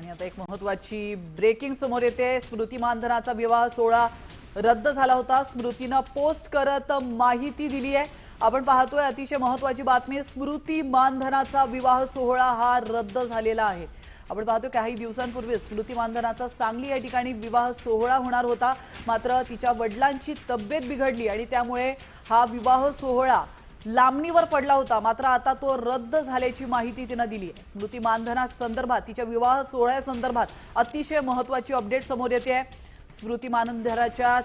आणि आता एक महत्त्वाची ब्रेकिंग समोर येते। स्मृती मानधनाचा विवाह सोहळा रद्द झाला होता। स्मृतीने पोस्ट करत माहिती दिली आहे। आपण पाहतोय अतिशय महत्त्वाची बातमी, स्मृती मानधनाचा विवाह सोहळा हा रद्द झालेला आहे। आपण पाहतो काही दिवसांपूर्वी स्मृती मानधनाचा सांगली या ठिकाणी विवाह सोहळा होणार होता, मात्र तिच्या वडिलांची तब्येत बिघडली आणि त्यामुळे हा विवाह सोहळा लांबणीवर पडला होता। मात्र आता तो रद्द झाल्याची माहिती तिने दिली आहे। स्मृती मानधना संदर्भात, तिच्या विवाह सोहळ्यासंदर्भात अतिशय महत्त्वाची अपडेट समोर येते आहे। स्मृती मानधनाच्या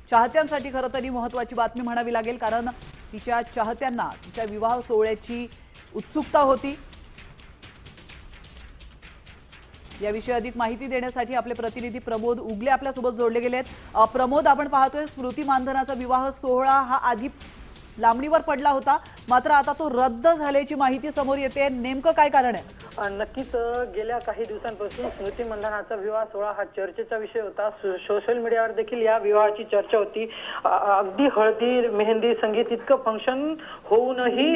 चाहत्यांसाठी खरं तर ही महत्त्वाची बातमी म्हणावी लागेल, कारण तिच्या चाहत्यांना तिच्या विवाह सोहळ्याची उत्सुकता होती। याविषयी अधिक माहिती देण्यासाठी आपले प्रतिनिधी प्रमोद उगले आपल्या सोबत जोडले गेले आहेत। प्रमोद, आपण पाहतोय स्मृती मानधनाचा विवाह सोहळा हा आधी लांबणीवर पडला होता, मात्र आता तो रद्द झाल्याची माहिती समोर येते। नेमकं काय कारण आहे? नक्कीच गेल्या काही दिवसांपासून स्मृती मानधनाचा विवाह सोहळा हा चर्चेचा विषय होता। सोशल मीडियावर देखील या विवाहाची चर्चा होती। अगदी हळदी मेहंदी संगीत इतकं फंक्शन होऊनही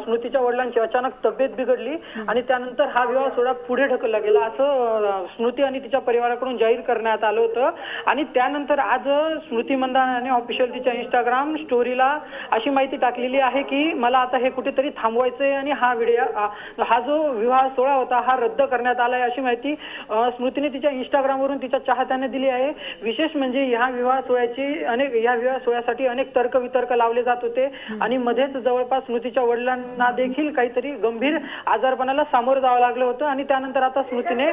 स्मृतीच्या वडिलांची अचानक तब्येत बिघडली आणि त्यानंतर हा विवाह सोहळा पुढे ढकलला गेला असं स्मृती आणि तिच्या परिवाराकडून जाहीर करण्यात आलं होतं। आणि त्यानंतर आज स्मृती मानधनाने ऑफिशियल तिच्या इंस्टाग्राम स्टोरीला अशी माहिती टाकलेली आहे की मला आता हे कुठेतरी थांबवायचंय आणि हा जो विवाह सोहळा होता हा रद्द करण्यात आलाय अशी माहिती स्मृतीने तिच्या इंस्टाग्रामवरून तिच्या चाहत्यांना दिली आहे। विशेष म्हणजे या विवाह सोहळ्यासाठी अनेक तर्क वितर्क लावले जात होते आणि मध्येच जवळपास स्मृतीच्या वडिलांना देखील काहीतरी गंभीर आजारपणाला सामोरं जावं लागलं होतं आणि त्यानंतर आता स्मृतीने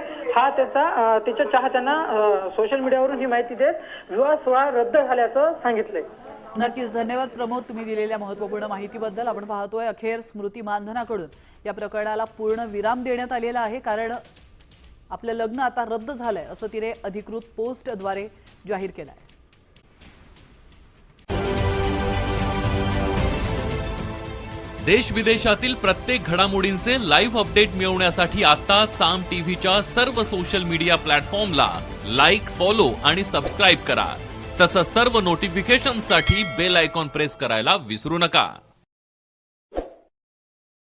तिच्या चाहत्यांना सोशल मीडियावरून ही माहिती देत विवाह सोहळा रद्द झाल्याचं सांगितलंय। नक्कीच धन्यवाद प्रमोद, तुम्ही दिलेल्या महत्त्वपूर्ण माहितीबद्दल। आपण पाहतोय अखेर स्मृती मानधनाकडून या प्रकरणाला पूर्ण विराम देण्यात आलेला आहे, कारण आपलं लग्न आता रद्द झालंय असं तिने अधिकृत पोस्टद्वारे जाहीर केलं आहे। देश विदेशातील प्रत्येक घडामोडींचे लाईव्ह अपडेट मिळवण्यासाठी आता साम टीव्हीच्या सर्व सोशल मीडिया प्लॅटफॉर्मला लाईक, फॉलो आणि सबस्क्राईब करा। तसंच सर्व नोटिफिकेशनसाठी बेल आयकॉन प्रेस करायला विसरू नका।